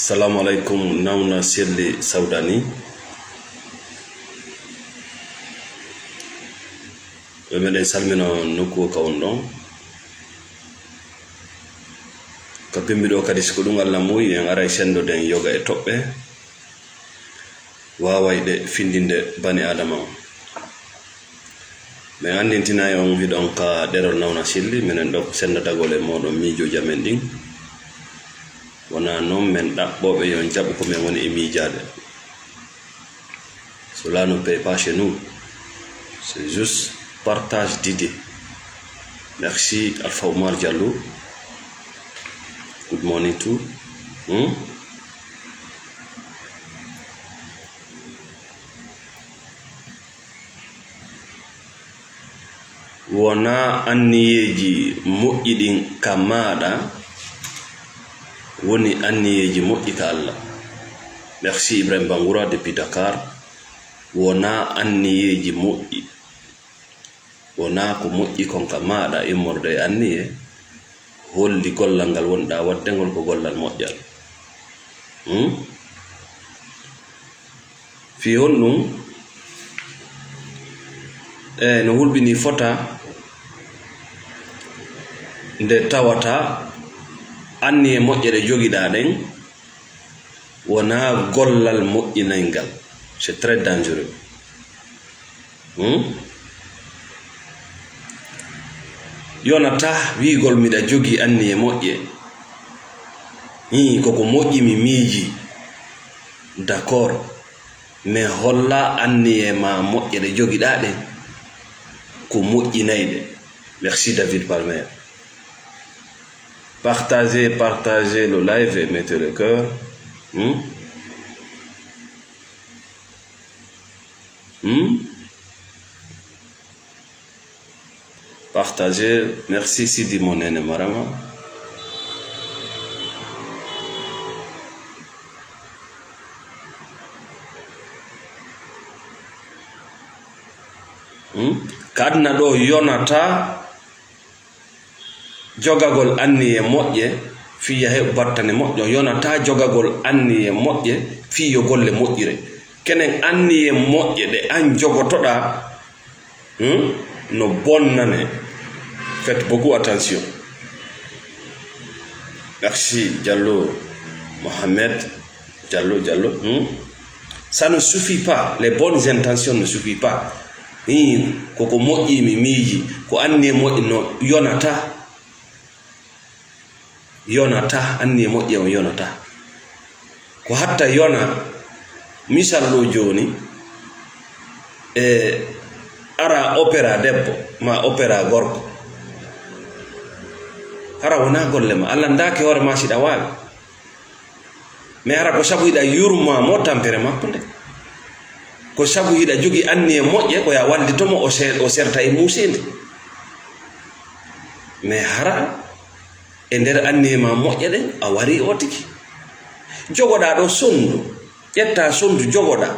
Assalamu alaikum nawna selli sawdani ɓe meɗen salmino nokkuwo kawon ɗon ko pimmiɗo kadi siko ɗum Allah muyi en aray sendoden yoga e toɓɓe wawayɗe findinde bani adama o min andintina on wiɗon ka ɗerol nawna silli minen ɗo sendadagol e moɗon miijoji amen ɗin wona noon men ɗaɓɓoɓe yon jaɓu ko men woni e miijade. Cela ne paye pas chez nous, c'est juste partage d'idées. Merci Alpha Omar Diallo. Good morning too. Wona anniyeji moƴƴiɗin ka maɗa woni anniyeji moƴƴi ka Allah. Merci Ibrahim Bangoura depuis Dakar. Wona anniyeji moƴƴi, wona ko moƴƴi kon ka maɗa immorde e anniye holli gollal ngal wonɗa waddegol ko gollal moƴƴal. Fi hon ɗum no hulɓini fota nde tawata anniye moƴƴe ɗe jogiɗa ɗen wona gollal moƴƴinay ngal. C'est très dangereux. Yonata wigol miɗa jogi anniye moƴƴe koko moƴƴi mi miiji d'accord, mais holla anniye ma moƴƴe ɗe jogiɗa ɗen ko moƴƴinayɗe. Merci David Palmer. Partagez le live et mettez le cœur. Partagez. Merci Sidi Monene Marama. Kadna ɗo yonata jogagol anniye moƴƴe fiya heɓ battane moƴƴo, yonata jogagol anniye moƴƴe fiyo golle moƴƴire. Kenen anniye moƴƴe ɗe an jogotoɗa no bonnane. Faites beaucoup attention. Merci Diallo Mohamed Diallo. Ça ne suffit pas, les bonnes intentions ne suffisent pas. Koko moƴƴi mi miiji ko anniye moƴƴi no yonata anniye moƴƴe o yonata ko hatta yona. Misallo joni ara opéra debbo ma opéra gorko hara wona golle ma, Allah ndaki hoore ma siɗa wawi, mais hara ko sabu yiɗa yurma mo tampere makko nde, ko sabu yiɗa jogi anniye moƴƴe ko ya wallitomo o serta e musede. Mais hara e nder anniye ma moƴƴe ɗen a wari o tigi jogoɗa ɗo sondu, ƴetta sondu jogoɗa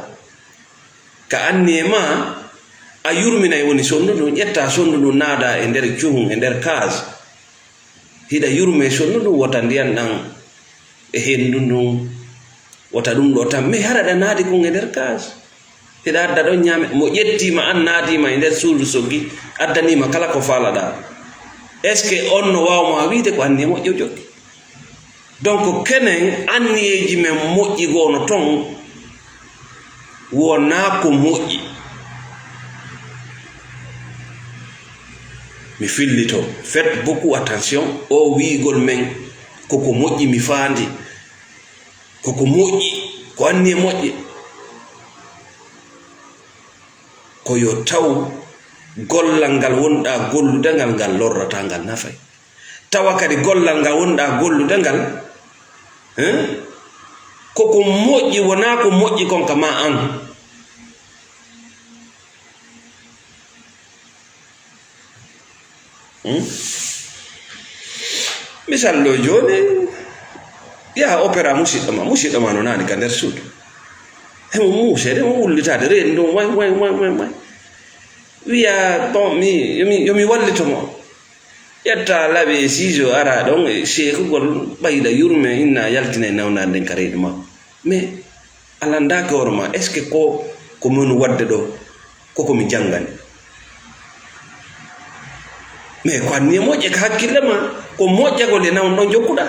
ka anniye ma a yurminay woni sondu ɗum, ƴetta sondu ɗum naada e nder cuhum e nder case hiɗa yurme sondu ɗum wota ndiyan ɗan e hendu ndun wota ɗum ɗo tan, mais hara ɗa naadi kon e nder case hiɗa adda ɗon ñaame mo ƴettima an naadima e nder suudu soggi addanima kala ko faalaɗa. Est ce que on no wawma wiide ko anniye moƴƴo joggi? Donc kenen anniyeji men moƴƴi gono ton wona ko moƴƴi. Mi fillito, faites beaucoup attention. O wigol men koko moƴƴi mi faandi, koko moƴƴi ko anniye moƴƴe ko yo taw gollal ngal wonɗa gollude ngal ngal lorrata ngal nafay. Tawa kadi gollal ngal wonɗa gollude ngal koko moƴƴi wona ko moƴƴi kon ka ma an. Misallo joni yaha opéra musidɗo ma no nani ka nder suudu hemo muusede mo wullitade reeni ɗum way wiya bon yomi wallitomo yatta laɓe sijo ara ɗon e cheikugol ɓayɗa yurme inna yaltina e nawna nden kareɗe ma mais alandake hoore ma est ce que ko min wadde ɗo kokomi janggani mais ko anni e moƴƴe ko hakkille ma ko moƴƴagol e nawn ɗon jokkuɗa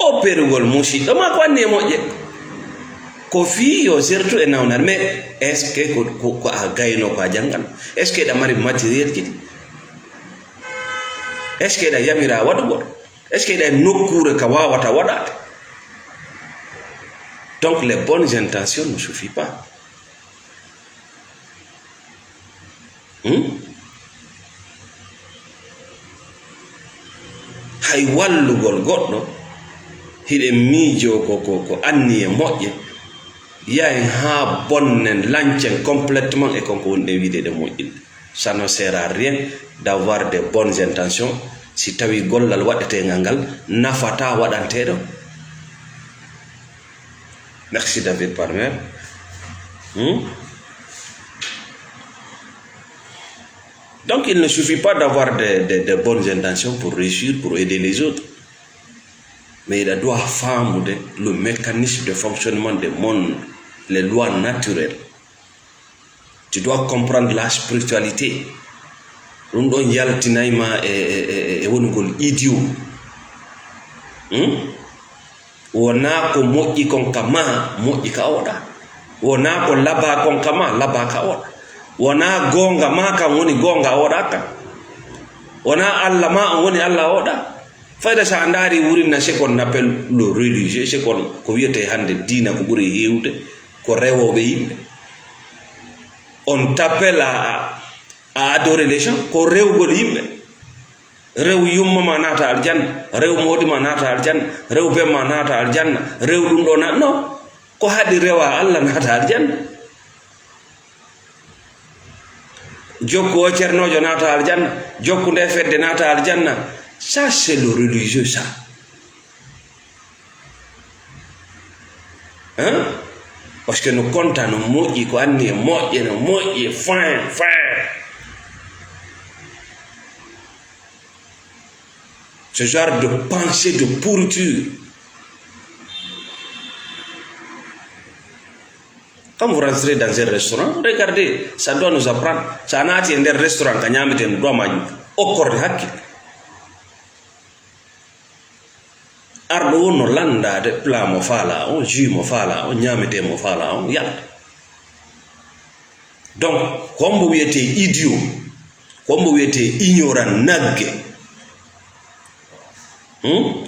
o perugol musidɗo ma ko anni e moƴƴe ko fi yo surtout e nawnar mais est ce que ko a gayno ko a janggan est ce que ɗa mari matériel ji est ce que ɗa yamira waɗugol est ce que ɗa nokkure ka wawata waɗade donc les bonnes intentions ne suffit pas hay wallugol goɗɗo hiɗe miijo ko anni e moƴƴe yahen ha bonnen lancen complètement et konko woni ɗen wiide ɗe moƴƴinde ça ne sert à rien d'avoir de bonnes intentions si tawi gollal waɗetegal ngal nafata waɗanteɗo. Merci David Parmer. Donc il ne suffit pas d'avoir de bonnes intentions pour réussir, pour aider les autres. Mais il doit faire le mécanisme de fonctionnement du monde, les lois naturelles. Tu dois comprendre la spiritualité. Ɗum ɗon yaltinayma e wonugol idiot. Wona ko moƴƴi kon ka ma moƴƴi ka oɗa. Wona ko laba kon ka ma laba ka oɗa. Wona gonga ma kam woni gonga oɗa kan. Wona Allah ma on woni Allah oɗa. Fayda sa andari wurinna ce qu'on appelle le religieux, ce qu'on ko wiyete hande dina ko ɓuri hewde ko rewoɓe yimɓe. On t'appelle à adorer les gens ko rewgol yimɓe. Rew yummama nata aljanna, rew moɗima nata aljanna, rew bemma nata aljanna, rew ɗum ɗo na non ko haɗi rewa Allah nata aljanna. Jokku o ceernojo nata aljanna, jokku nde fedde nata aljanna. Ça c'est le religieux ça. Hein? Parce que nous comptons nos moƴƴi ko anni e moƴƴe no moƴƴi fin. Ce genre de pensée de pourriture. Quand vous rentrez dans un restaurant, regardez, ça doit nous apprendre. Ça n'a été un restaurant qui a été un droit au corps de hakki. Arɗo wonno landade plat mo faala on, jus mo faala on, ñamete mo faala on yalta. Donc kombo wiyete idiot, kombo wiyete ignorant nagge,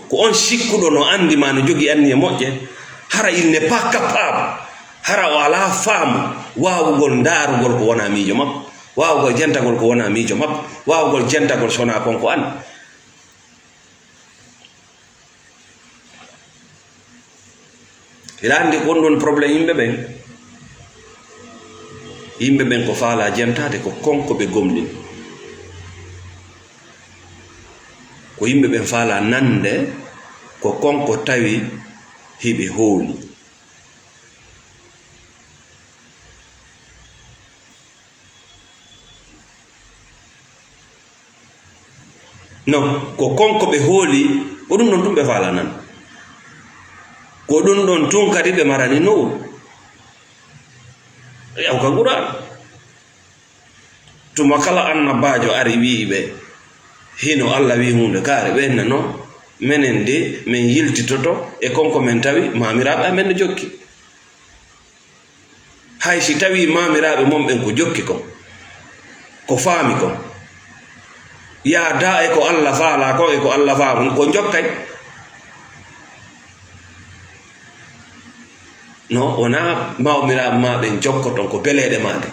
ko on sikkuɗo no andi ma no jogi anni e moƴƴe, hara il n'est pas capable, hara o ala faamu wawugol darugol ko wona miijo makko, wawugol jentagol ko wona miijo makko, wawugol jentagol sona konko andi. Ila andi kon ɗon probléme yimɓe ɓen ko faala jentade ko konko ɓe gomɗin, ko yimɓe ɓen faala nande ko konko tawi hiɓe hooli. Non ko konko ɓe hooli ko ɗum ɗon tum ɓe faala nan, ko ɗum ɗon tun kadi ɓe marani nowol yaw ka Qur'an. Tuma kala annabajo ari wiiɓe hino Allah wi hunde kaare ɓenne noon menen de min yiltitoto e konko men tawi mamiraɓe amen no jokki. Hay si tawi mamiraɓe mon ɓen ko jokki kon ko faami kon yaada e ko Allah faala ko e ko Allah faamu ko jokkay. No wona mawmiraɓe ma ɓen jokkoton ko beleɗe maɗe,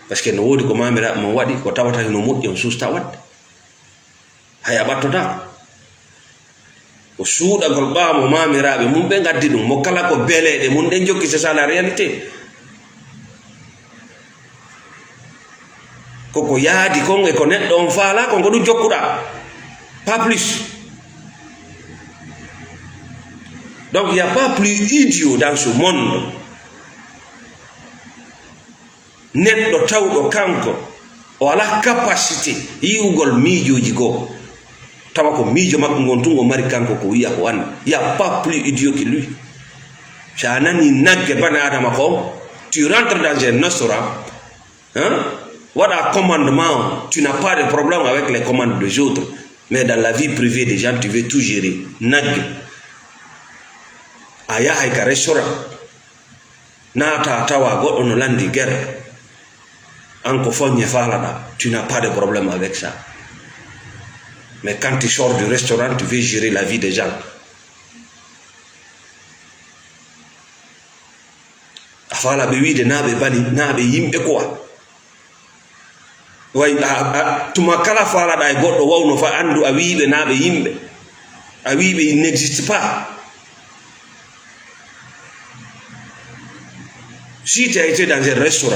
par ce que no woodi ko mamiraɓe mon waɗi ko tawata no moƴƴi on susta wadde haya ɓattota ko suuɗagol ɓaamo mamiraɓe mum ɓe gaddi ɗum mo kala ko beleɗe mum ɗen jokki. C'est ça la réalité. koko yaadi kon e ko neɗɗo on faala konko ɗum jokkuɗa pas plus. Donc il n'y a pas plus idiot dans ce monde. Neɗɗo tawɗo kanko o ala capacité yiwugol miijoji goo tawa ko miijo makko ngon tun o mari kanko ko wiya ko anda. Il n'y a pas plus idiot que lui. Sa nani nagge bani adama ko tu rentres dans un restaurant, hein, voilà commandement, tu n'as pas de problème avec les commandes des autres, mais dans la vie privée des gens tu veux tout gérer. Nagge aya hay ka restaurant nata tawa goɗɗo no landi guerre an ko foñe falada, tu n'as pas de problème avec ça. Mais quand tu sors du restaurant, tu veux gérer la vie des gens. Afala be wiide naɓe bani naɓe yimɓe quoi. Way tuma kala falaɗa e goɗɗo wawno fa andu a wiɓe naɓe yimɓe, a wiɓe il n'existe pas. Si tu as été dans un restaurant,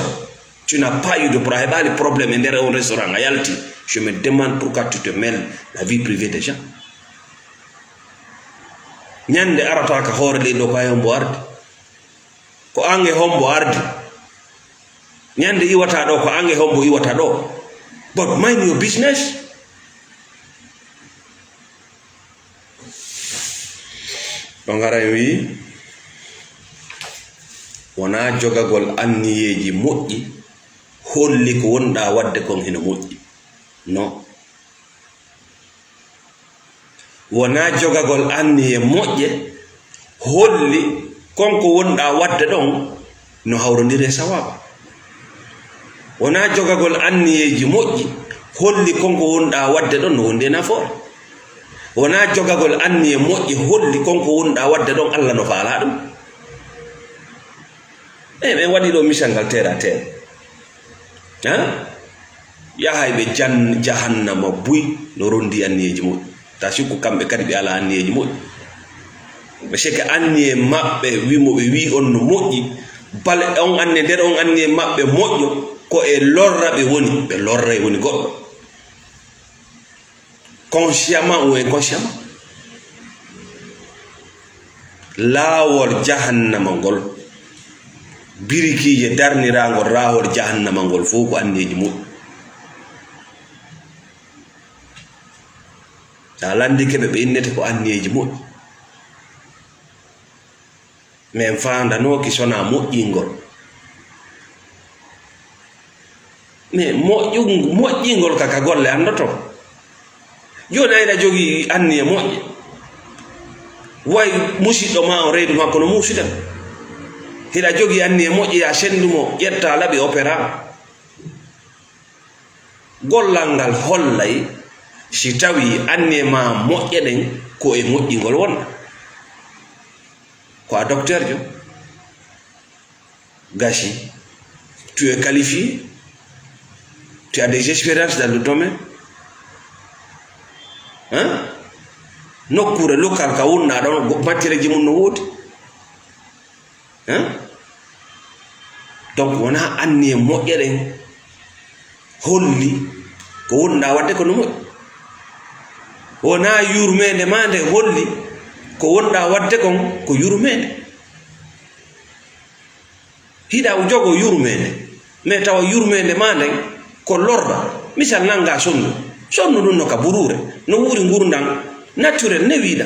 tu n'as pas eu de problème dans un restaurant, je me demande pourquoi tu te mêles la vie privée des gens. Nyande arata ka hore le do ko hombo ardi ko ange hombo ardi nyande iwata do ko ange hombo iwata do, but mind your business. Bangara wi wona jogagol anniyeji moƴƴi holli ko wonɗa wadde kon heno moƴƴi. Non, wona jogagol anniye moƴƴe holli konko wonɗa wadde ɗon no hawrodiri e sawaba. Wona jogagol anniyeji moƴƴi holli konko wonɗa wadde ɗon no wondi e nafoore. Wona jogagol anniye moƴƴi holli konko wonɗa wadde ɗon Allah no faala ɗum. ɓe waɗi ɗo mission ngal terre à terre, hein, yahay ɓe jahannama buy no rondi anniyeji moƴƴi. Ta sikku kamɓe kadi ɓe ala anniyeji moƴƴi. Ɓe seke anniye maɓɓe wimo ɓe wi on no moƴƴi, bale on anne nder on anniye maɓɓe moƴƴo ko e lorra ɓe woni, ɓe lorra e woni goɗɗo consciemment ou inconsciemment. Laawol jahannama ngol birikije darnirangol rahol jahannama ngol fof ko anniyeji moƴƴi. sa landi keɓe ɓe innete ko anniyeji moƴƴi, min fandanoki sona moƴƴingol. mais moƴƴingol kaka golle andoto. joni ayɗa jogui anniye moƴƴe way musidɗo ma o reedu makko no musida, hiɗa jogui anniye moƴƴe ya sendumo ƴetta laaɓi opéra. gollal ngal hollay si tawi anniye ma moƴƴe ɗen ko e moƴƴingol wonɗa, ko a docteur jo gasi, tu es qualifié, tu as des expériences dans le domaine, hein? Nokkure local ka wonna ɗon mattireji mum no woodi, hein? Donc wona anniye moƴƴe ɗen holli ko wonɗa wadde ko no moƴƴi. wona yurmede ma nde holli ko wonɗa wadde kon ko yurmede. hiɗa jogo yurmede mais tawa yurmede ma nden ko lorda. misal nanga sondu ɗum no ka burure no wuri gurdam naturel ne wiɗa,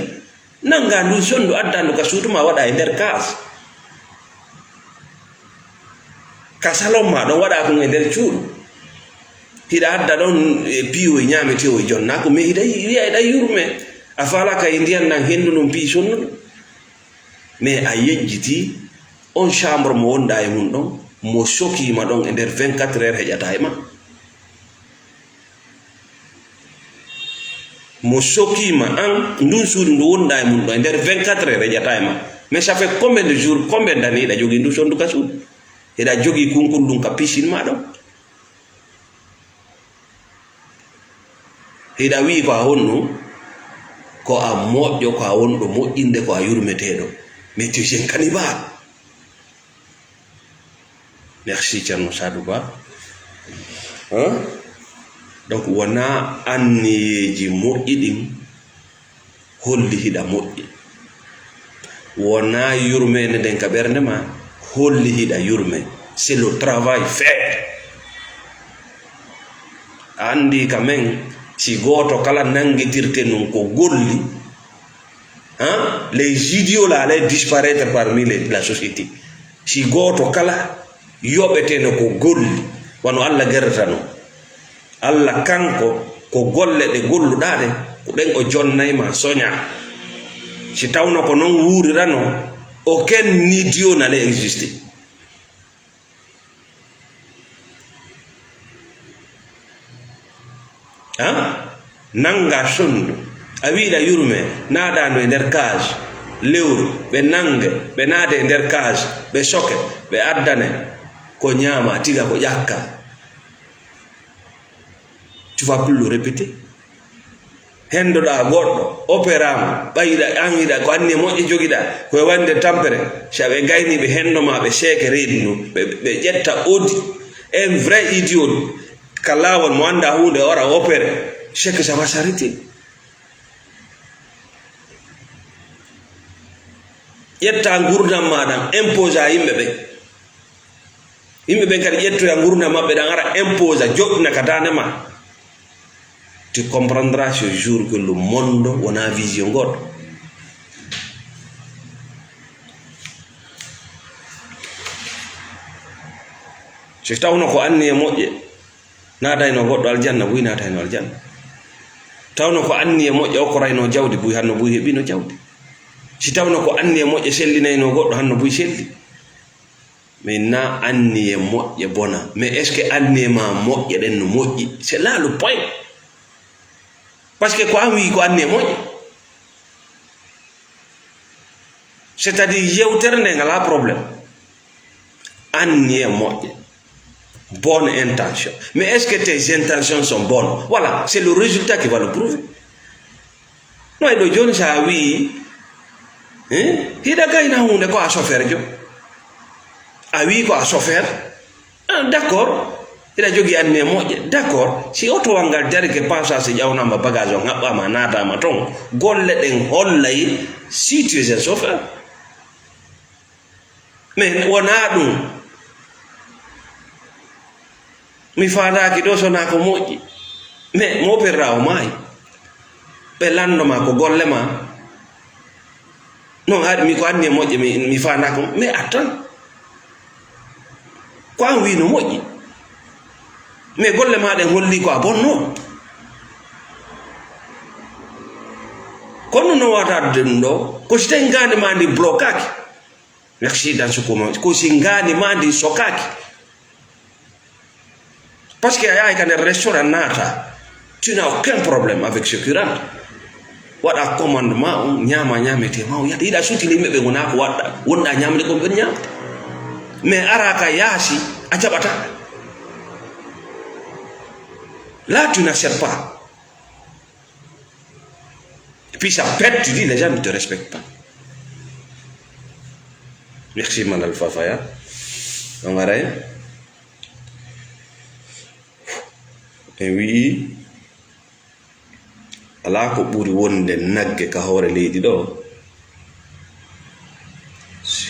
nanga ndu sondu addandu ka suutuma waɗa e nder kaas, ka salon ma ɗon waɗa kon e nder cuuɗu, hiɗa adda ɗon e piyo e ñametewo e jonnako, mais hiɗa wiya eɗa yurme a falaka e ndiyan nan hendu ɗum pi sonnuɗo. mais a yejjiti on chambre mo wonda e mum ɗon mo sokima ɗon e nder 24 heures heƴata e ma, mo sokima an ndun suudu ndu wonda e mum ɗo e nder 24 heures heƴata e ma. mais ça fait combien de jours, combien d'années hiɗa jogui ndu sondu ka suudu, hiɗa jogui kunkul ɗum ka piscine ma ɗon, hiɗa wi ko a honno ko a moƴƴo, ko a wonɗo moƴƴinde, ko a yurmeteɗo, mais tu es un cannibale. Merci Thierno Sadou Ba. Donc wona anniyeji moƴƴi ɗin holli hiɗa moƴƴi. wona yurmene den ka ɓernde ma holli hiɗa yurme. C'est le travail fait. Andi kamen si goto kala nangitirte nun ko golli, hein, les idiots là allaient disparaître parmi la société. Si goto kala yoɓeteno ko golli wano Allah gertano Allah kanko ko golle ɗe golluɗaɗe ko ɗen o jonnayma soña. Si tawno ko non wurirano aucun idiot n'allait exister. Nanga sondu a wiiɗa yurme naɗano e nder cage lewru ɓe nange ɓe naade e nder cage ɓe soke ɓe addane ko ñaama tiga ko ƴakka. Tu vas plus le répéter. Hendoɗa goɗɗo opérama ɓayiɗa an yiɗa ko anni moƴƴe jogiɗa koye wande tampere sa ɓe gayniɓe hendoma ɓe seeke reedi nu ɓe ƴetta audi. Un vrai idiot ka lawol mo anda hunde ora opéré, c'est que ça va s'arrêter. ƴetta gurdam maɗam impose a yimɓe ɓe kadi ƴettoya gurdam maɓɓe ɗan ara impose a joɗɗina ka dande ma. Tu comprendras ce jour que le monde wona vision goɗɗo. So tawno ko anni e moƴƴe naadayno goɗɗo aljanna buy naatayno aljanna. Tawno ko anni e moƴƴe okkorayno jawdi buy hanno buy heɓino jawdi. Si tawno ko anni e moƴƴe sellinayno goɗɗo hanno buy selli. Mais na anni e moƴƴe bona, mais est ce que anni e ma moƴƴe ɗen no moƴƴi? C'est là le point. Parce que ko an wi ko anni e moƴƴe, c'est à dire yewtere nde ngala probléme. Anni e moƴƴe, bonne intention, mais est ce que tes intentions sont bonnes? Voilà, c'est le résultat qui va le prouver. No e ɗo joni sa wi hiɗa gayna hunde ko a chauffeur jo, a wi ko a chauffeur, d'accord, ila jogi anne moƴƴe, d'accord. Si oto wangal dari ke passage ƴawnama bagage o ŋaɓɓama natama ton golle ɗen hollay si tu es un chauffeur. Mais wona ɗum mi fadaki ɗo sona ko moƴƴi, mais mo perra o maayi ɓe landoma ko golle ma non haɗi mi ko anni e moƴƴe mi fandako. Mais attends, ko an wi no moƴƴi, mais golle maɗen holli ko a bonno. Kono no wata ɗum ɗo ko si tawi ngandi ma ndi bloquaki, l'accident sukuma ko si ngandi ma ndi sokaki. Parce que a yahay ka nder restaurant naata, tu n'as aucun problème avec ce curant. Waɗa commandement on ñama ñamete ma o yata yiɗa sutile yimɓe ɓe gona ko waɗɗa wonɗa ñamde ko ɓen ñamta. Mais ara ka yaasi a jaɓata. Là, tu n'acceptes pas. Et puis ça pète, tu dis, les gens ne te respectent pas. Merci, Madame Fafaya. On va aller. Et oui, ala ko ɓuri wonde nagge ka hoore leydi ɗo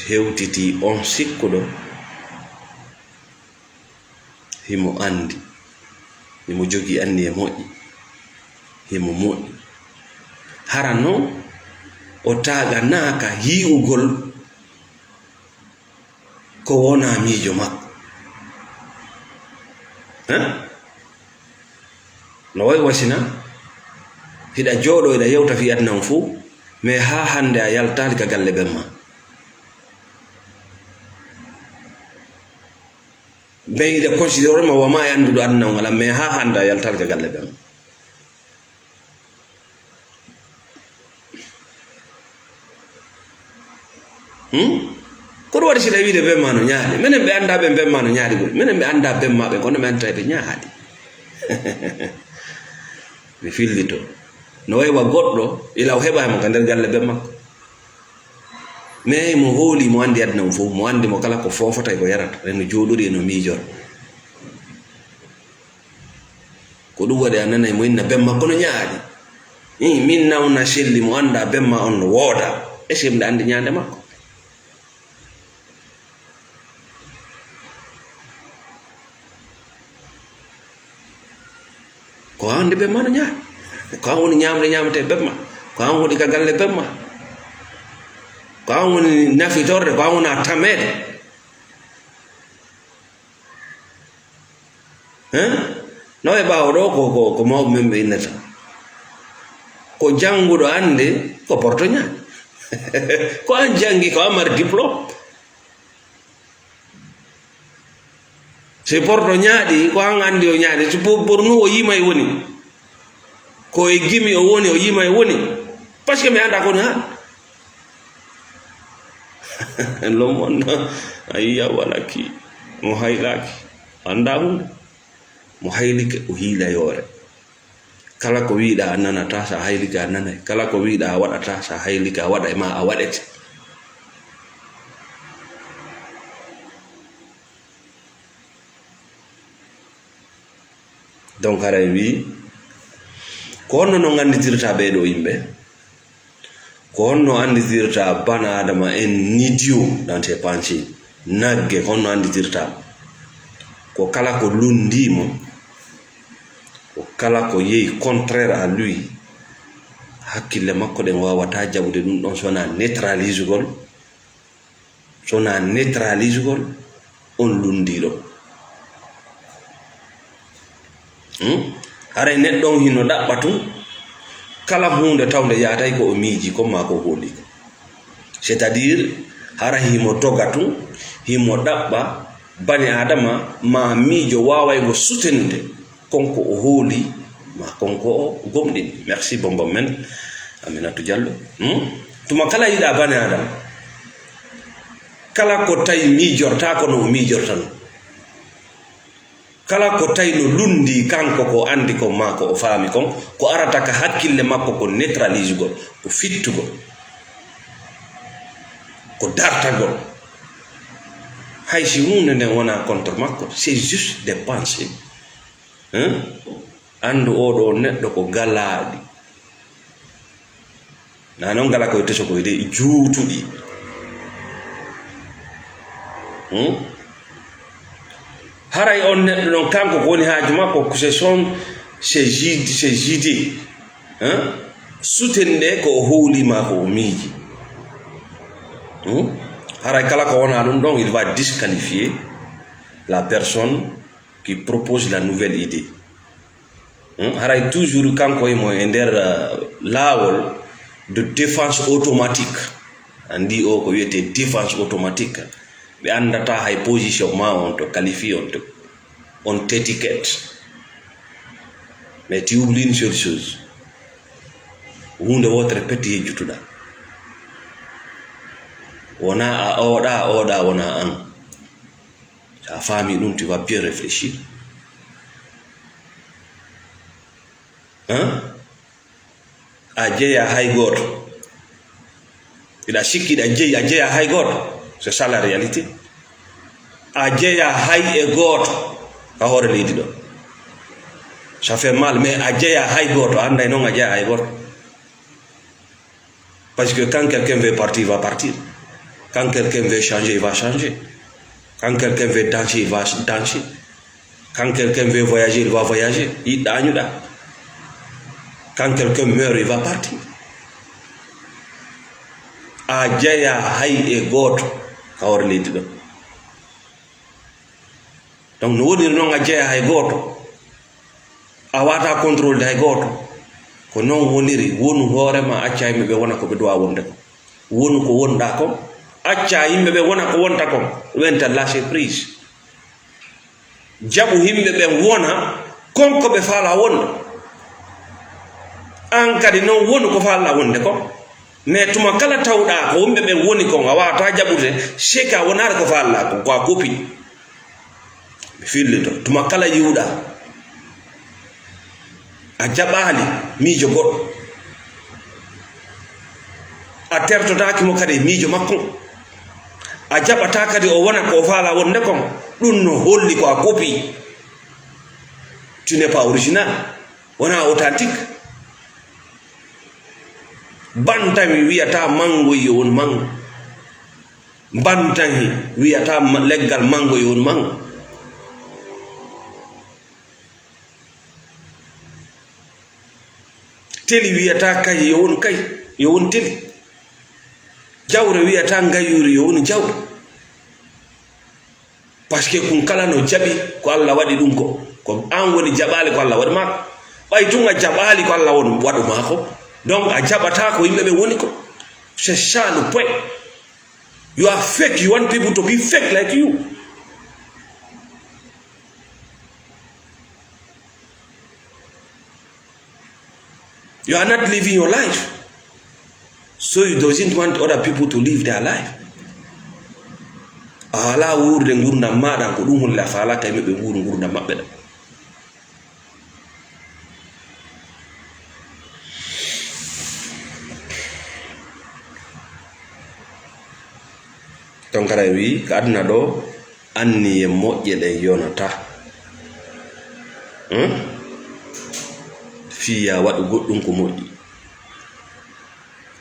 hewtiti on sikkuɗo himo andi, himo jogi anni e moƴƴi, himo moƴƴi. Hara noon o taganaka yi'ugol ko wona miijo makko. No way wasina hiɗa jooɗo hiɗa yewta fi adnan fuu, mais ha hande a yaltali ka galle ɓen ma. Mais hiɗa considéré ma wama e anduɗo adnan ngala, mais ha hande a yaltali ka galle ɓen ma. Ko ɗum waɗi siɗa wiide ɓen ma no ñaaɗi, minen ɓe anda ɓen ɓen ma no ñaaɗi ɓuri, minen ɓe anda ɓen maɓe kono ɓe antaɓe ñaaɗi. Mi fillito no waywa goɗɗo ila o heɓama ka nder galle ɓen makko, mais mo hooli mo andi adna fof, mo andi mo kala ko fofota e ko yarata reno jooɗori eno miijora. Ko ɗum waɗi a nanay mo inna ɓen makko no ñaaɗi. Min nawna selli mo anda ɓen ma on no wooda, est ce que mda andi ñande makko ko ande be mana ñaan ko an woni ñamde ñamate bemma ko an woni ka galle bemma ko an woni nafitorde ko an wona tamede no e ɓawo ɗo ko mawɓe men ɓe innata ko jannguɗo ande ko porto ñaani ko an jangi ko an mari diplôme so porto ñaaɗi ko an andi o ñaaɗi so ɓornu o yima e woni ko e gimi o woni o yima e woni par ce que mi anda koni han lomon a yiya walaki mo haylaki anda hunde mo haylike o hiilayore kala ko wiiɗa a nanata sa haylike a nanay kala ko wiiɗa a waɗata sa haylike a waɗa e ma a waɗete donc haray wi ko honno no anditirta ɓeɗo yimɓe ko honno anditirta bana adama en idiot dans tes pensées nagge honno anditirta ko kala ko lundimo ko kala ko yehi contraire à lui hakkille makko ɗen wawata jaɓude ɗum ɗon sona neutralisugol on lundiɗo haray neɗɗon hino ɗaɓɓa tun kala hunde tawde yatay ko o miiji comme ma ko hooli c'est à dire hara himo doga tun himo ɗaɓɓa bani adama ma miijo waway go soutenide konko o hooli ma konko o gomɗini merci bombom men Aminatou Diallo tuma kala yiɗa bani adama kala ko tawi miijorta kono o miijorta no kala ko tawi no lundi kanko ko andi ko mako o faami kon ko arata ka hakkille makko ko neutralisugol ko fittugol ko dartagol hay si hunde nden wona contre makko c'est juste des pensées andu oɗo neɗɗo ko galaɗi na noon gala koye teso koye de juutuɗi haray on neɗɗo ɗon kanko ko woni haaju makko ce sont ces idées soutenɗe ko o howlima ko o miiji haray kala ko wona ɗum ɗon il va disqualifier la personne qui propose la nouvelle idée haray toujours kanko emo e nder laawol de défense automatique andi o ko wiyete défense automatique ɓe andata hay position ma on to qualifie on t'étiquette mais tu oublies une seule chose hunde wotere petti yejjutuɗa wona a oɗa wona an sa faami ɗum tu vas bien réfléchir a jeeya hay goto iɗa sikkiɗa a jeeya hay goto c'est ça la réalité a jeeya hay e goto ka hoore leydi ɗo ça fait mal mais a jeeya hay goto anday noon a jeeya hay goto parce que quand quelqu'un veut partir il va partir quand quelqu'un veut changer il va changer quand quelqu'un veut danser il va danser quand quelqu'un veut voyager il va voyager yiɗɗa añuɗa quand quelqu'un meurt il va partir a jeeya hay e goto ka hoore leydi ɗo donc no woniri noon a jeeya hay goto a wata contrôle de hay goto ko noon woniri wonu hoorema acca yimɓe ɓe wona ko ɓe duwa wonde ko wonu ko wonɗa kon acca yimɓe ɓe wona ko wonta kon wenta lâché prise jaɓu yimɓe ɓen wona konko ɓe faala wonde an kadi noon wonu ko faalla wonde kon mais tuma kala tawɗa ko yimɓe ɓen woni kon a wawata jaɓude seka wonare ko faalla kon ko a kopi ɓe fillito tuma kala yiwɗa a jaɓali miijo goɗɗo a tertotakimo kadi miijo makko a jaɓata kadi o wona ko faala wonde kon ɗum no holli ko a kopi tu n'es pas original wona authentique bantami wiyata mango yi won mango bantahi wiyata leggal mango yi won mango teli wiyata kay yo won kay yo won teli jawre wiyata ngayuri yo won jawre parce que kun kala no jabi ko Allah wadi dum ko an woni jabale ko Allah wadi mako bay tunga jabali ko Allah won wadu mako donc a jabata ko yimbe be woni ko c'est ça le point. You are fake, you want people to be fake like you. You are not living your life, so you doesn't want other people to live their life. Ala wurde ngurna mada ko dum holla fala kay mebe wuru ngurna mabbe da. Donc kala wi ka aduna do anni e mojje de yonata fiya wadu goddum ko moji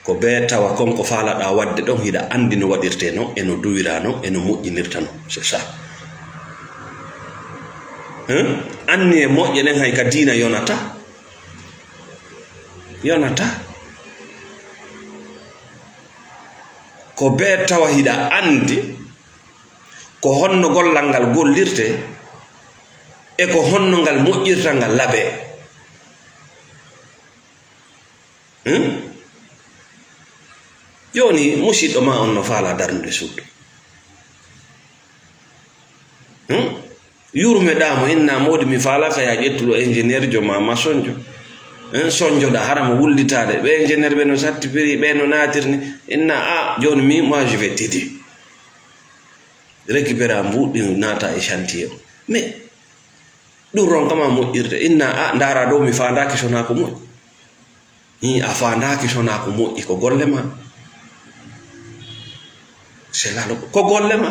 ko be tawa konko fala da wadde don hida andi no wadirte no eno duwirano eno mojjinirtano c'est ça anni e mojje nen hay ka dina yonata ko be tawa hida andi ko honno gollal ngal gollirte e ko honno ngal mojjirta ngal labe yoni musiddo ma on no fala darnde suddo yurme damo inna modi mi fala ka ya jettudo ingénieur jo ma masonjo sonjo da haram wullitade be ingénieur be no certifié be no natirni inna joni mi moi je vais t'aider récupérer mbudi nata e chantier mais dum ron kama mo irde inna ndara do mi fandaki sona ko mo ni afandaki sona ko mo ko golle ma c'est là ko golle ma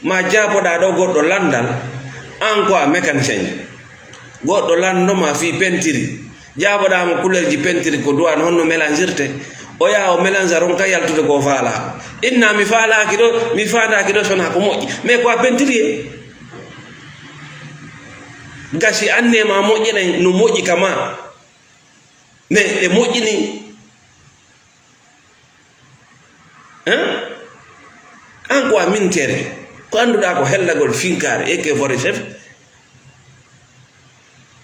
ma jabo da do goddo landal an ko mécanicien goddo lando ma fi pentiri jabo da mo couleur ji pentiri ko duwan honno mélangirte o ya o mélange ron ka yaltude ko faala inna mi faala ki do mi faada ki do sona ko moji mais ko pentiri gasi anne ma moji no moji kama ne e moji ni an ko amin tere ko anduda ko hellagol finkare e ke fore chef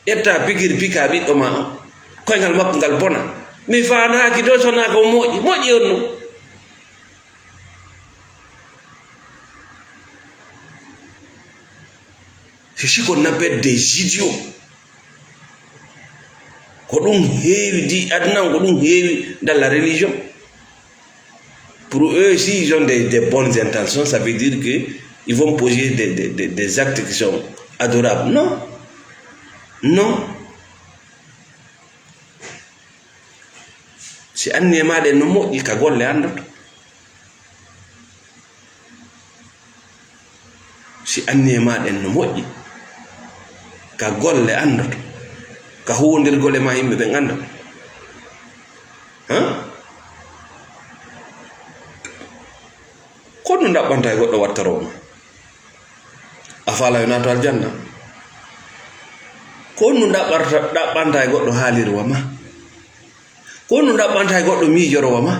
etta pikir pika bi do ma ko ngal makko ngal bona mi faana ki do sona ko moji onno c'est ce qu'on appelle des idiots ko dum heewi di aduna ko dum heewi dans la religion. Pour eux, s'ils ont des bonnes intentions, ça veut dire qu'ils vont poser des actes qui sont adorables. Non. Non. Si annema de nomo il kagol le andot. Si annema de nomo kagol le andot. Ka huwondir gole ma yimbe be ngandot. ko no dabbanta e goddo wattaro afala yo nato aljanna ko no dabbanta e goddo haalirwa ma ko no dabbanta e goddo miijoro ma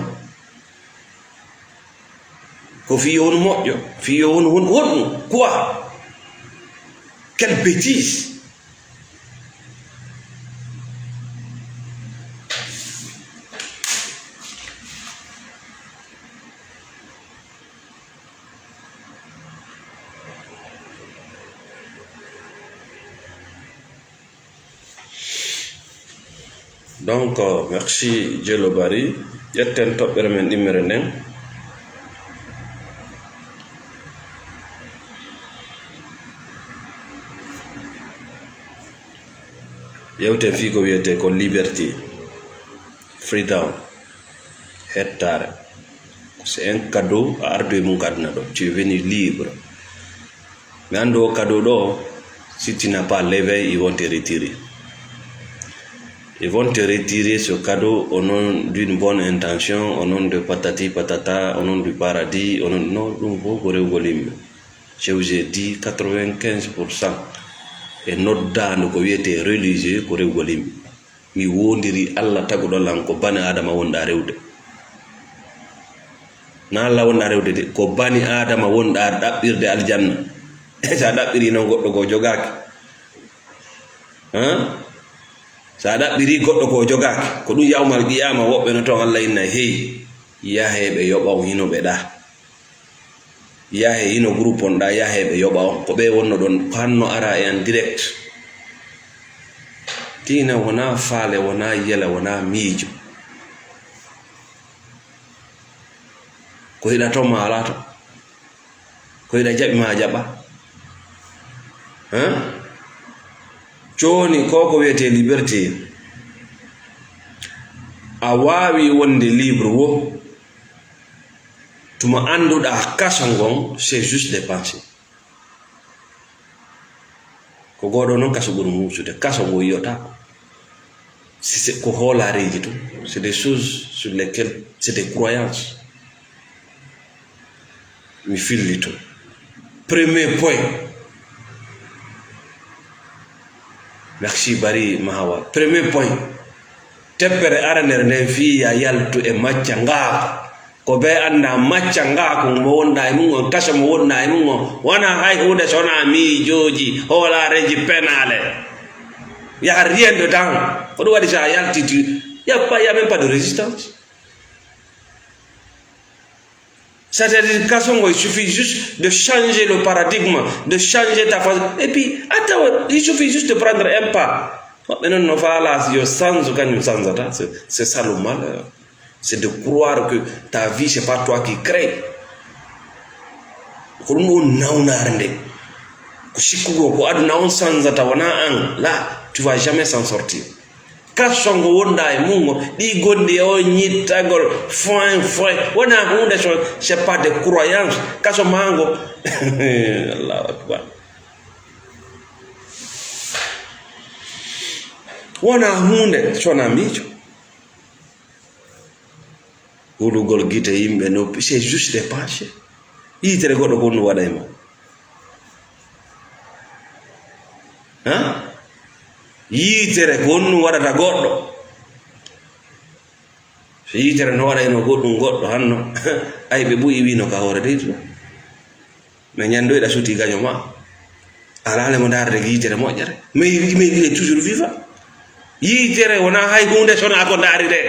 ko fi on moƴƴo fi on won quoi quelle bêtise. Donc merci Dielo Bari yetten toɓɓere men ɗimmere nden yewten fi ko wiyete ko liberté freedom hettare c'est un cadeau a ardu mum kadna ɗo tu es venu libre mais ando cadeau ɗo si tu n'as pas l'éveil ils vont te retirer. Ils vont te retirer ce cadeau au nom d'une bonne intention, au nom de patati patata, au nom du paradis, au nom de... Non, je vous ai dit 95% et notre dame ko wiete religieux ko rewgolim mi wondiri Allah tagudo lan ko bani adama wonda rewde na Allah wonda rewde de ko bani adama wonda dabbirde aljanna sa dabbiri non goddo ko jogaki sa dabbiri goddo ko jogaki ko dum yawmal qiyama wobbe no to Allah inna hey yahe be yobaw hino be da yahe hino groupe on da yahe be yobaw ko be wonno don panno ara en direct tina wona faale wona yela wona miijo ko ila to malato ko ila jabi ma jaba joni koko wiyete liberté a wawi wonde libre wo tuma anduɗa kaso ngon c'est juste des pensées ko goɗo noon kaso ɓuri musude kaso ngo yiyota ko hoolareji to c'est des choses sur lesquelles c'est des croyances mi filli to premier point merci Bari Mahawa premier point teppere aranere nden fiya yaltu e macca ngaako ko be anda macca ngaako mo wonda e mum kaso mo wonda e mum wana hay hunde sona miijoji hoolareji penale y a rien dedans ko do wadi sa yalti tu y a même pas de résistance. C'est-à-dire il suffit juste de changer le paradigme, de changer ta façon. Et puis, attends, il suffit juste de prendre un pas. Maintenant, nous c'est ça le malheur. C'est de croire que ta vie, c'est pas toi qui crée. Là, tu vas jamais s'en sortir. Kasongo wonda e mungo di gondi o nyitagol foin wona hunde so c'est pas de croyance kaso mango Allahu akbar wona hunde sona mijo ulugol gite yimbe no c'est juste des pensées yitere goddo ko no wada e ma yitere ko onnu wadata goddo so yitere no wada eno goddo hanno ay be buyi wino ka hore deyto me nyandoyda suti gaño ma alale mo darde yitere moƴƴere mais il est toujours vivant yitere wona hay hunde sona ko dari de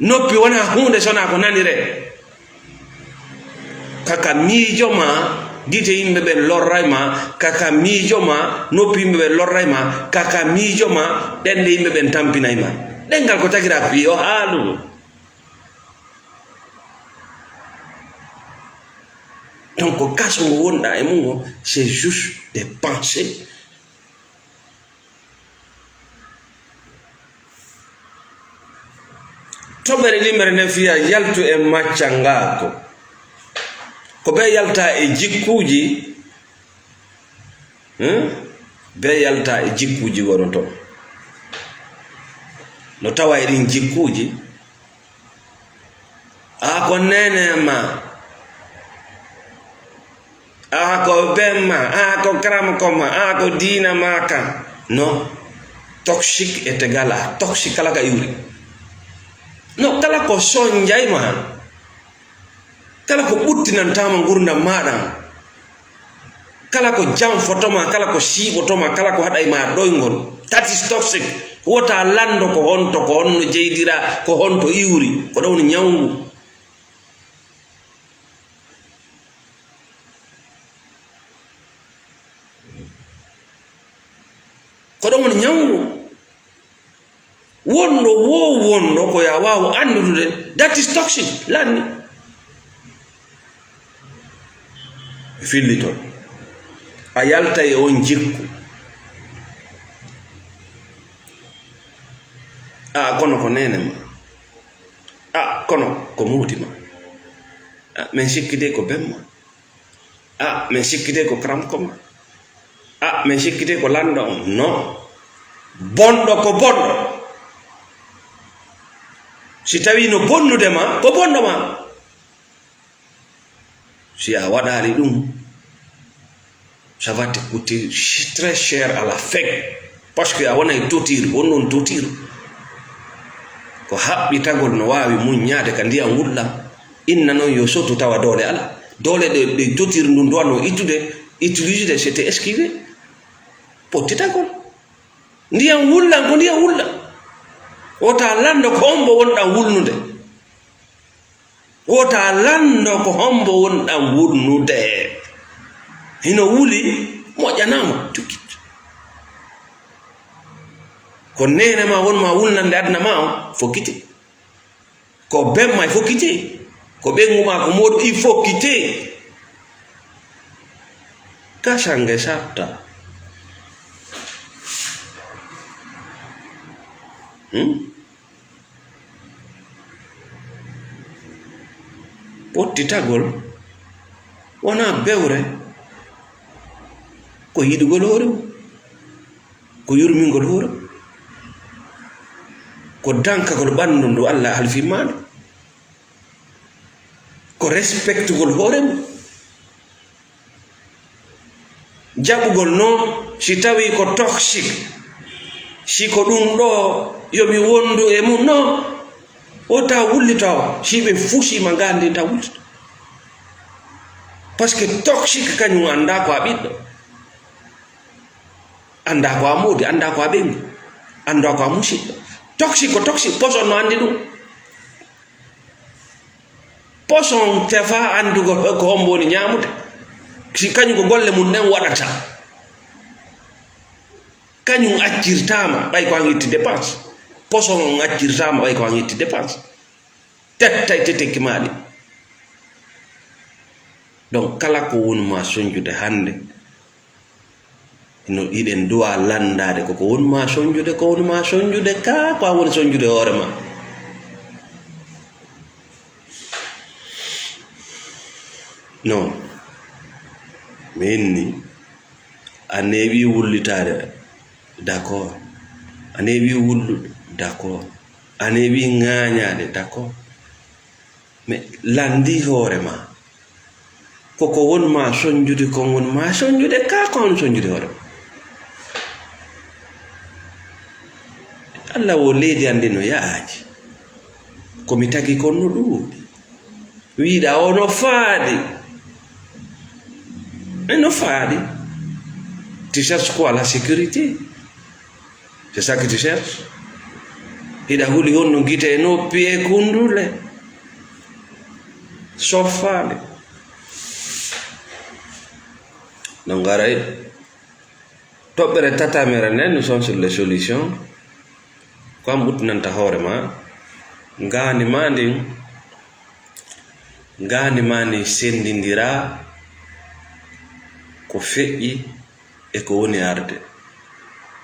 noppi wona hunde sona ko nani de kaka miijo ma dite yimbe be lorrayma kaka miijo ma noppi yimbe be lorrayma kaka miijo ma dende yimbe be tampinayma dengal ko tagira fi o haalu donc kaso ngo wonda e mungo c'est juste des pensées tobere limere ne fiya yaltu e macca ngako ko be yalta e jikkuji be yalta e jikkuji wono to no tawa e din jikkuji a ko nene ma a ko bemma a ko kram koma a ko dina maka no toxique est égal à toxique kala ka yuri no kala ko sonjay ma kala ko ɓuttinantama gurdam maɗa kala ko jam fotoma kala ko siɓotoma kala ko haɗa ma ɗoygol that is toxic wota lando ko honno jeydira ko honto iwri ko ɗon ñawgu ko ɗon ñawgu wondo ko ya wawu andude that is toxic lanni fillito a yalta e on jikku kono ko nene ma kono ko muudi ma men sikkide ko bemma men sikkide ko kram koma min sikkite ko landa on non bonɗo ko bonɗo si tawi no bonnude ma ko bonɗo ma si a waɗali ɗum ça va te coûter très cher à la fin parce que a wonay totiru on non totiru ko haɓɓitagol no wawi muññade ka ndiyam wullam inna noon yo sottu tawa doole ala doole ɗe totiru ndun duwano ittude utilisede c'était esquivé pottitagol ndiyam wullam ko ndiyam wullam wota lando ko hombo wonɗam wulnude wota lando ko hombo wonɗam wulnude hino wuli moƴƴanama tukkit ko nene ma wonma wulnande adna ma o fokkite ko bemma e fokkite ko ɓenguma ko moɗo i fokkite kasange satta pottitagol wona bewre ko yiɗugol hoore ko yurmingol hoore ko dankagol ɓandu ndu Allah halfimaɗo ko respectugol hoore mum jaɓugol noon si tawi ko toxique si ko ɗum ɗo yomi wondu e mum noon o ta wullitaw si ɓe fuusima gandi ta wullita par ce que toxique kañum anda ko a ɓiɗɗo anda ko a moodi anda ko a ɓengu anda ko a musidɗo toxique ko toxique poson no andi ɗum poson tefa andugo ko hombo woni ñamude si kañum ko golle mum ɗen waɗata kañum accirtama ɓay ko an itti dépense poson on accirtama ɓay ko an itti dépense tettay tetekki maɗi donc kala ko wonma soñjude hande no iɗen duwa landade koko wonma soñjude ko wonma soñjude ka ko a woni soñjude hoorema non min ni a neewi wullitade d'accord a neewi wullude d'accord a neewi ŋañade d'accord mais landi hoorema koko wonma soñjude ko wonma soñjude ka ko woni soñjude hoorema Allah wo leydi ande no yaaji komi tagi kon no ɗuuɗi wiiɗa o no faadi no faadi tu cherches quoi la sécurité c'est ça que tu cherches hiɗa huli on no guite e noppi e kundule soffaade no garay toɓɓere tatamere nden nous sommes sur les solutions ko am ɓuttinanta hoore ma ngani ma ndin sendindira ko feƴƴi e ko woni arde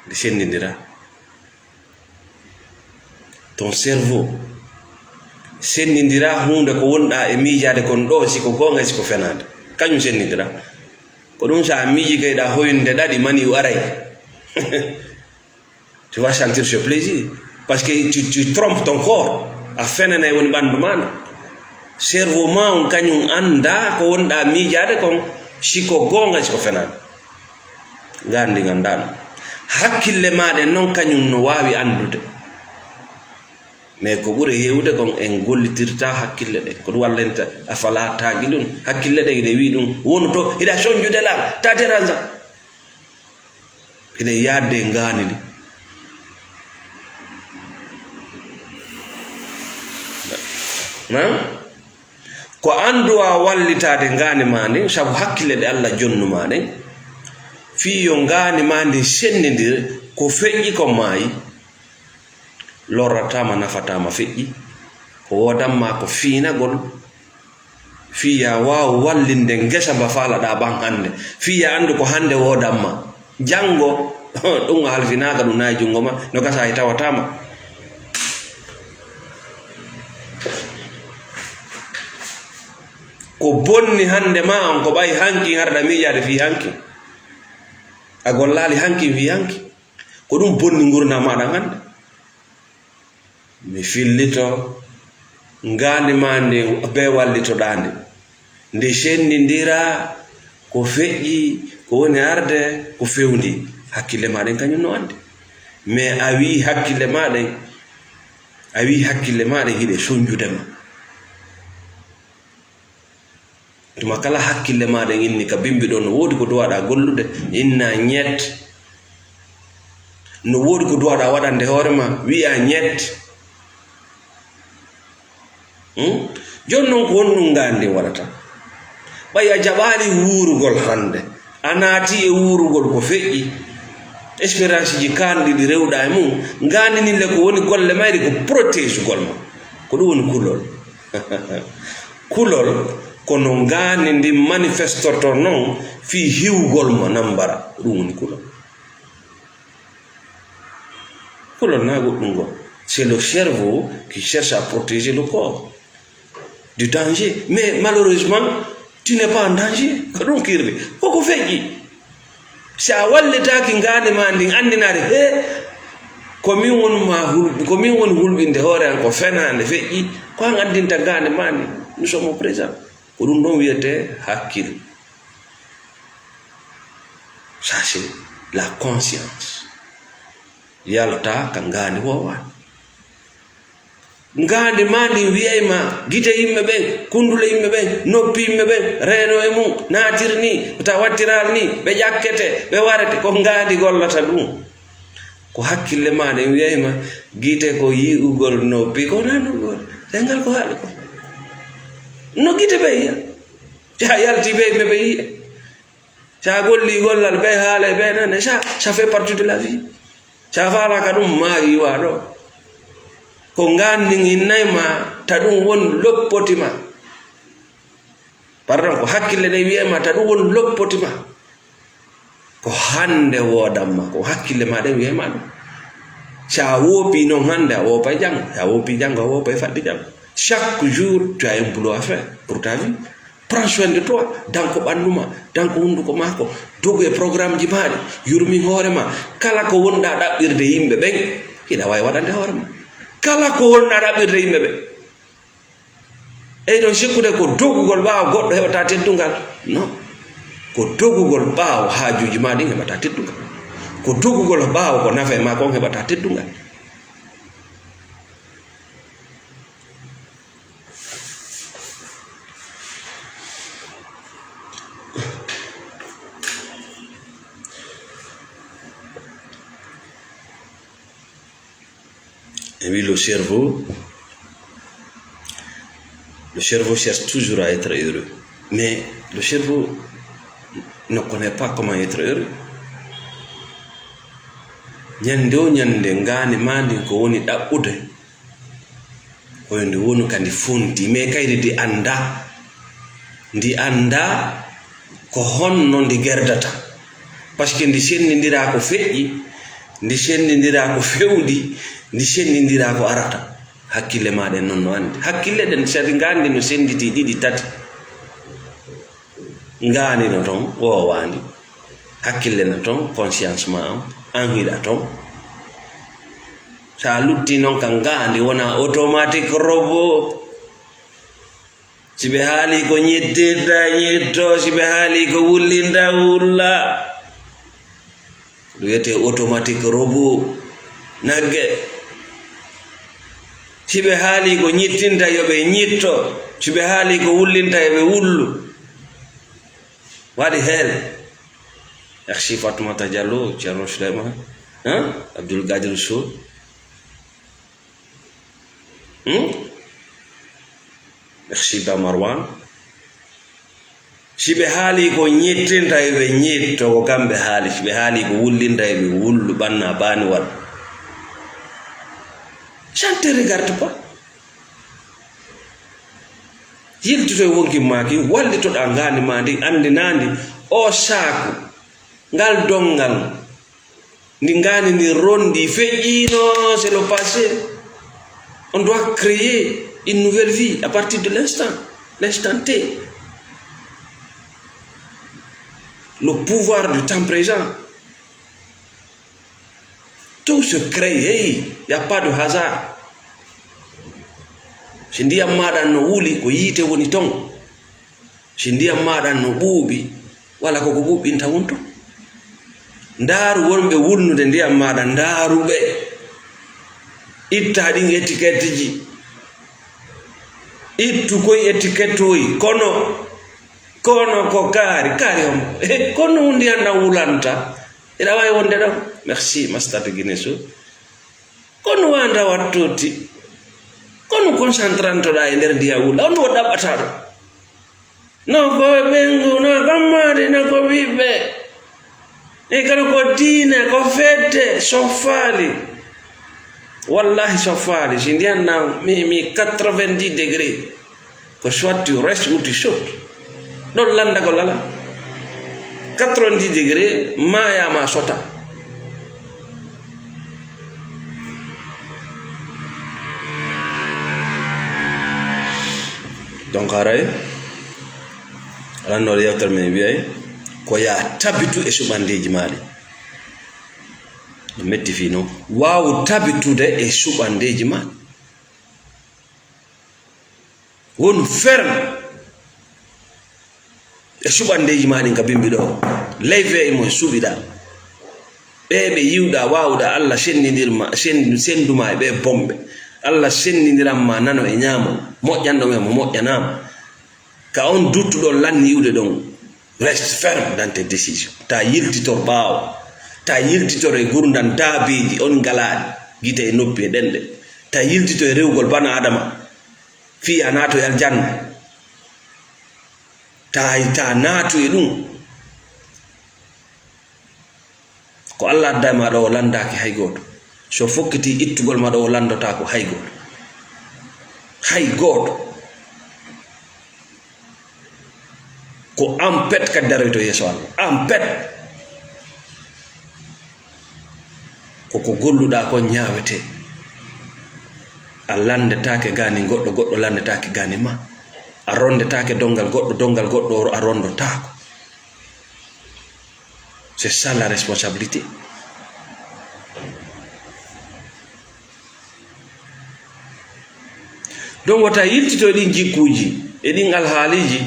ndi sendindira ton cerveau sendindira hunde ko wonɗa e miijade kon ɗo siko gonga siko fenade kañum sendindira ko ɗum sa miiji kayɗa hoynde ɗaɗi mani waray tu vas sentir ce plaisir parce que tu trompes ton corps a fenana e woni ɓandu maɗa cerveau ma on kañum anda ko wonɗa miijade kon siko gonga siko fenade gandi gandano hakkille maɗe noon kañum no wawi andude mais ko ɓuuri hewde kon en gollitirta hakkille ɗe ko ɗum wallenta a fala taagi ɗum hakkille ɗe ine wi ɗum wonu to hiɗa soñjude la tateransa ine yadde ngani ɗi ko anduwa wallitade ngani ma ndin saabu hakkille ɗe Allah jonnuma ɗen fiyo ngani ma ndi sendidir ko feƴƴi ko maayi lorratama nafatama feƴƴi ko wodanma ko fiinagol fiya waw wallinde ngesa mba faalaɗa ɓan hande fiya andu ko hande wodanma janggo ɗum halfinaga ɗum nayi jungo ma no gasa e tawatama ko bonni hande ma on ko ɓay hanki harɗa miijade fi hanki a gollali hanki wi hanki ko ɗum bonni gurna maɗa ganda mi fillito ngandi ma nde be wallitoɗande nde sendidira ko feƴƴi ko woni arde ko fewndi hakkille maɗen kañum no ande mais a wi hakkille maɗen hiɗe soñjudema tuma kala hakkille maɗen inni ka bimbi ɗo no wodi ko duwaɗa gollude inna ñet no wodi ko duwaɗa waɗande hoorema wi'a ñet jon noon ko wonɗum ngandi waɗata ɓay a jaɓali wurugol hande a naati e wurugol ko feƴƴi expérience ji kanɗiɗi rewɗa e mum ngandinille ko woni golle mayri ko protége gol ma ko ɗum woni kulol kulol kono ngandi ndi manifestorto noon fi hiwgol mo nambara ko ɗum woni kulol kulol na goɗɗum gol c'est le cerveau qui cherche à protéger le corps du danger mais malheureusement tu n'es pas en danger ko ɗum kirde koko feƴƴi sa wallitaki ngande ma ndin andinade komin woni hulɓinde hoore an ko fenande feƴƴi ko an andinta ngande ma ndi nous sommes au présent ko ɗum ɗon wiyete hakkille ça c'est la conscience yalta ka ngandi wowani ngandi ma ndi wiyayma gite yimɓe ɓen kundule yimɓe ɓen noppi yimɓe ɓen reeno e mum naatir ni ta wattiral ni ɓe ƴakkete ɓe warete ko ngandi gollata ɗum ko hakkille maɗen wiyayma gite ko yi'ugol noppi ko nanugol sengal ko haali ko no gite ɓe yiya sa yalti ɓe yimɓe ɓe yiya sa golli gollal ɓe haala ɓe nane ça fait partie de la vie sa falaka ɗum ma yiwa ɗo ko ngandi innayma ta ɗum won loppotima pardon ko hakkille nde wiyema ta ɗum won loppotima ko hande wodanma ko hakkille ma ɗen wiyema ɗum sa woopi noon hande a woopay janggo sa woopi janggo a woopay faɗɗi janggo chaque jour tu as un boulot à faire pour ta vie prends soin de toi danko ɓanduma danko hunduko mako dogu e programme ji maɗi yurmin hoorema kala ko wonɗa ɗaɓɓirde yimɓe ɓen hiɗa wawi waɗande hoorema kala ko wonɗa ɗaɓɓirde yimɓe ɓe eyi ɗon sikkude ko dogugol ɓaawo goɗɗo heɓata teddungal non ko dogugol ɓaawo haajuji ma ɗin heɓata teddungal ko dogugol ɓaawo ko nafa e ma kon heɓata teddungal Et oui, le cerveau cherche toujours à être heureux. Mais le cerveau ne connaît pas comment être heureux. Nyande o nyande ngani mandi ko woni ɗaɓɓude ko ndi wonu kandi fonti mais kayde ndi anda ko honno ndi gerdata par ce que ndi sendindira ko feƴƴi ndi sendindira ko fewdi ndi sendindira ko arata hakkille maɗen noon no andi hakkille ɗen sati ngandi no senditi ɗiɗi tati ngani no toon wowandi hakkille no toon conscience ma an hiɗa toon sa lutti noon ka ngandi wona automatique robot siɓe haali ko ñettirta ñetto siɓe haali ko wullinta wulla ɗum wiyete automatique robot nagge siɓe haali ko ñittinta yoɓe ñitto siɓe haali ko wullinta yoɓe wullu waɗi heen merci Fatoumata Diallo Thierno Souleymane Abdoul Gadir Sow merci Ba Marwan siɓe haali ko ñittinta yoɓe ñitto ko kamɓe haali siɓe haali ko wullinta yoɓe wullu ɓanna bani waɗ ça ne te regarde pas yiltito e wonki maki wallitoɗa ngandi ma ndi andinandi o saaku ngal dongal ndi ngani ndi rondi feƴƴino c'est le passé on doit créer une nouvelle vie à partir de l'instant T le pouvoir du temps présent Tout se crée, il n'y a pas de hasard. Si ndiyam maɗa no wuli ko yite woni ton, si ndiyam maɗa no ɓuuɓi wala koko ɓuɓɓinta won ton. Ndaaru wonɓe wulnude ndiyam maɗa, ndaaruɓe itta ɗin étiquette ji, ittu koye étiquette oyi kono ko kaari on kono ndiyam ɗam wulanta ina wawi wonde ɗon. Merci Master Guinesso. Kono wanda wattoti kono concentrantoɗa e nder ndiyam wula on wo ɗaɓɓata ɗo no ko ɓengu no kammade no ko wiɓɓe e kadi ko diine ko fedde so faali wallahi so faali si ndiyam na mi 90 degré ko soit tu restes ou tu sautes ɗon landa ko lala 90 degré mayama sota. Donc aray ranno yewtere men wi'ay ko ya tabitu e suɓandeji maɗi no metti fi noon wawu tabitude e suɓandeji maɗi won ferme e suɓandeji maɗi ka bimbi ɗo leyve e mo suɓiɗa ɓe yiwɗa wawɗa Allah sendidirma senduma e ɓe bomɓe Allah sendidiranma nano e ñamo moƴƴanɗo mo moƴƴanama ka on duttuɗo lanni yiwde ɗon reste ferme dans tes décisions. Ta yiltitor ɓaawo ta yiltitor e gurdam daabeji on ngalaɗi gite e noppi e ɗenɗe ta yiltito e rewgol bana adama fi a naato e aljanna ta naatu e ɗum ko Allah adda ma ɗo o landaki hay goto so fokkiti ittugol ma ɗo o landota ko hay goto ko ampet ka daroyto yeso Allah ampet koko golluɗa ko ñawete a landetake gani goɗɗo landetake gani ma a rondetake dongal goɗɗo a rondotako. C'est ça la responsabilité. Donc wata yiltito ɗin jikkuji e ɗin alhaaliji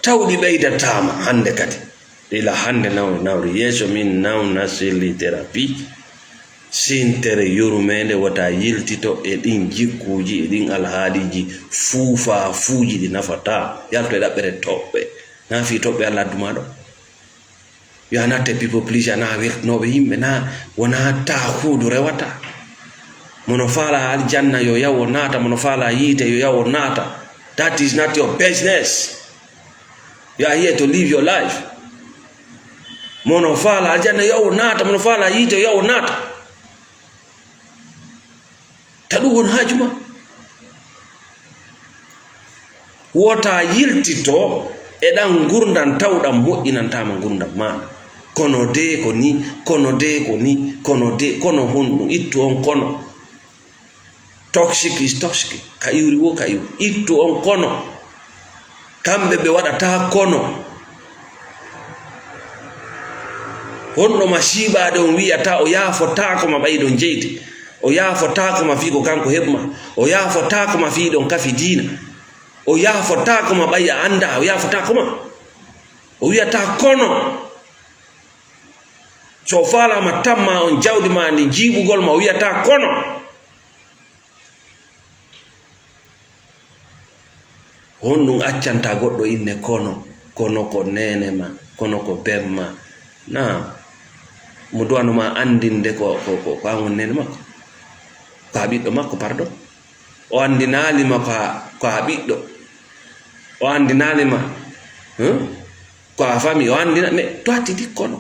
tawɗi ɓeydatama hande kadi ila hande nawri yeso min nawna selli thérapie sintere yurmede wata yiltito e ɗin jikkuji e ɗin alhaaliji fuufa fuuji ɗi nafata yalto e ɗaɓɓere toɓɓe na fi toɓɓe Allah adduma ɗo yo a natte people please na weltanoɓe yimɓe na wona ta huudu rewata mono faala aljanna yo yawo naata mono faala yiite yo yawo naata. That is not your business. You are here to live your life. Mono faala aljanna yo yawo naata mono faala yiite yo yawo naata ta ɗum won haajuma wota yiltito e ɗan gurdam tawɗam moƴƴinantama gurdam maɗa kono de ko ni kono honɗum ittu on kono toxic is toxic ka iwri wo ka iwri ittu on kono kamɓe ɓe waɗata kono honɗo ma siɓade on wiyata o yaafotako ma ɓayɗon jeydi o yaafotako ma fiiko kanko heɓma o yaafotako ma fiiɗon kafi diina o yaafotako ma ɓay a anda o yaafotako ma o wiyata kono so falama tamma on jawdi ma ndi jiɓugol ma o wiyata kono honɗum accanta goɗɗo inne kono ko nene ma kono ko bemma na mo duwanuma andinde ko amon nene makko ko ha ɓiɗɗo makko pardon o andinalima ko ha ɓiɗɗo o andinalima ko ha fami o andina mais to attidi kono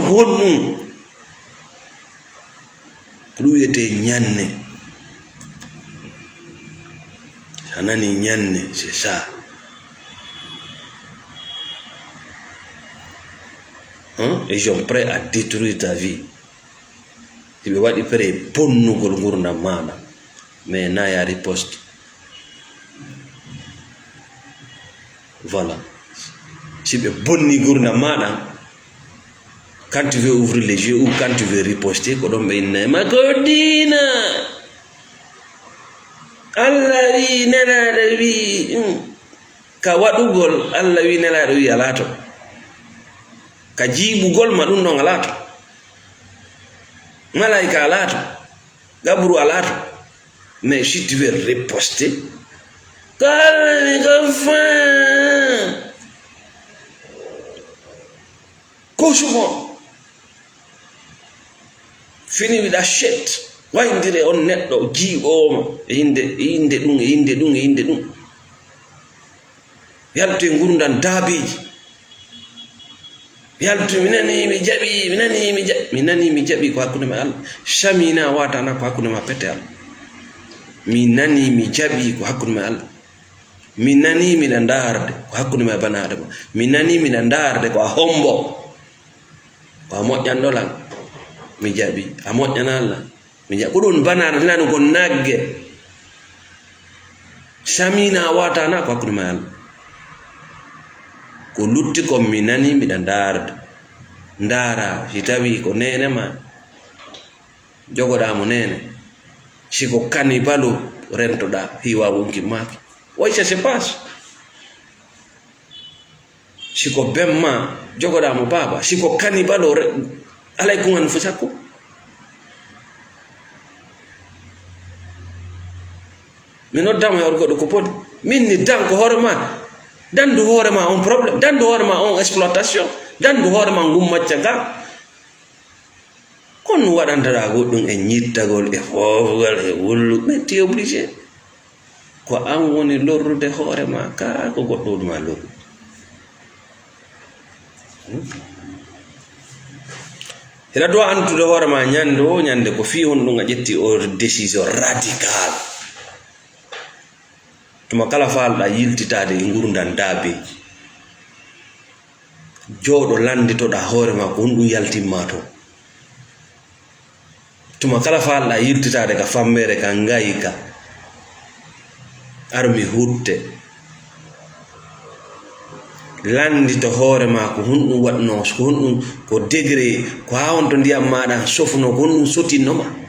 honɗum ɗum wiyete ñanne a nani ñanne c'est ça ils sont prêts à détruire ta vie iɓe waɗi prêt bonnugol gurdam maɗa mais na ya riposte. Voilà, si ɓe bonni gurdam maɗa, quand tu veux ouvrir les yeux ou quand tu veux riposter ko ɗon ɓe innayma ko diina Allah wi nelaɗo wi ka waɗugol Allah wi nelaɗo wi ala to, ka jiɓugol ma ɗum ɗon ala to, malaika ala to, gabru ala to. Mais si tu veux riposter, kosumo fini with a shit. Wayndire on neɗɗo jiiɓoma e inde ɗum yaltu e gurdam daabiji, yaltu mi nani mi jaɓi ko hakkude ma Allah. Samina watana ko hakkude ma pete Allah. Mi nani mi jaɓi ko hakkude ma Allah. Mi nani miɗa ndarde ko hakkude ma bani adama. Mi nani miɗa ndarde ko a hombo, ko a moƴƴanɗo lan mi jaɓi, a moƴƴana Allah mi jaɓi. Ko ɗum banaɗo tana ɗum ko nagge. Samina watana ko hakkude ma Allah. Ko lutti ko mi nani miɗa ndarde. Ndara si tawi ko nene ma jogoɗamo nene, siko kanibalo rentoɗa hiwa wonki maki, way ça se passe. Siko bemma jogoɗamo baba, siko kanibalo alay ko ngan fo sakko. Mi noddama hewre goɗɗo ko poti min ni dan ko hoore ma, dandu hoore ma on probléme, dandu hoore ma on exploitation, dandu hoore ma ngum macca ga. Kon waɗantaɗa goɗɗum e ñittagol e foofugol e wullu, mais tu es obligé ko an woni lorrude hoore ma ka ko goɗɗo wonuma lorru. Ina dowa antude hoore ma ñande o ñande ko fi hon ɗum a ƴetti o décision radical. Tuma kala falɗa yiltitade e gurdam daabeji, jooɗo landitoɗa hoore ma ko honɗum yaltimma to. Tuma kala falɗa yiltitade ka fammere ka ngayika, armi hutte landito hoore ma ko honɗum waɗno, ko honɗum ko degré ko ha on to ndiyam maɗa sofno, ko honɗum sotinnoma.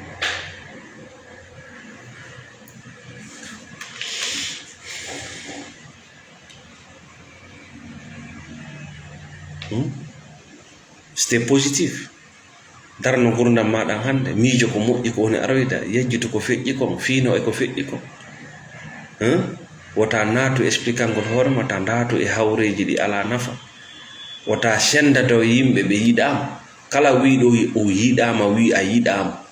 C'était positif. Darno gurdam maɗa hande, miijo ko moƴƴi ko woni aroyda, yejjuto ko feƴƴi kom, fiino e ko feƴƴi kom. Wota naatu expliquangol hoore ma, ta ndaatu e hawreji ɗi ala nafa. Wota sendato yimɓe ɓe yiɗama. Kala wiɗo o yiɗama wi a yiɗama.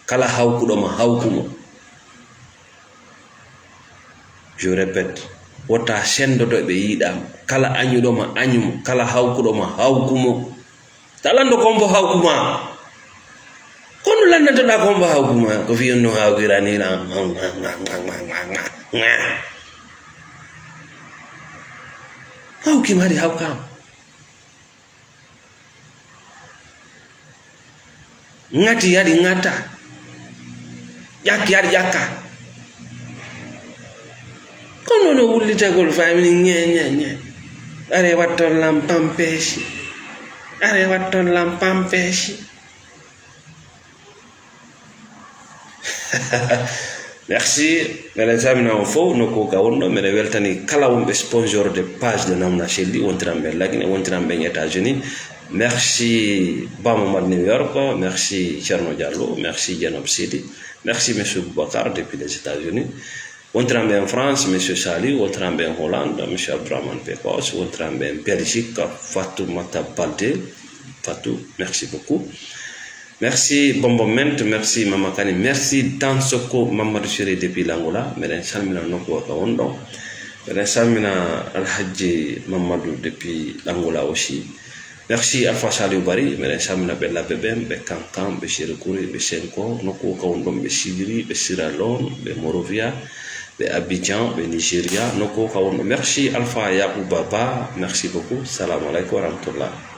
Kala hawkuɗoma hawkumo. Je répète, wota sendoto ɓe yiɗama. Kala añuɗoma añumo, kala hawkuɗoma hawkumo. Ta lando kombo hawkuma. Kono landatoɗa kombo hawkuma ko fiyon no hawkiranira. Hawki mari hawkama. Ngati yadi ngata. Yakki yadi yakka. Kono no wullitagol family nye. Are watton lampam peesi. Are watton lampam peesi. Merci. Mele samina o fo no ko gawonno mele weltani kala wonɓe sponsor de page de Namna Chelli wontiramɓe Lagine wontiramɓe États-Unis. Merci Bamamad New York, merci Cherno Diallo, merci Dianob Sidi, merci Monsieur Boubacar depuis les États-Unis. Wontiramɓe en France, Monsieur Sali, wontiramɓe en Hollande, Monsieur Abdraman Pekos, wontiramɓe en Belgique, Fatou Mata Balde. Fatou, merci beaucoup. Merci Bombo Ment, merci Mama Kani, merci Dansoko Mamadou Siré depuis l'Angola, meren salmina noko ka wondo, meren salmina Alhaji Mamadou depuis l'Angola aussi. Merci Alpha Saliou Bari, meren salmina Bella Bebem, be Kankan, be Chirikouri, be Senko, noko ka wondo, be Sigiri, be Sierra Leone, be Morovia, be Abidjan, be Nigeria, noko ka wondo. Merci Alpha Yakou Baba, merci beaucoup. Salam alaikum wa rahmatullah.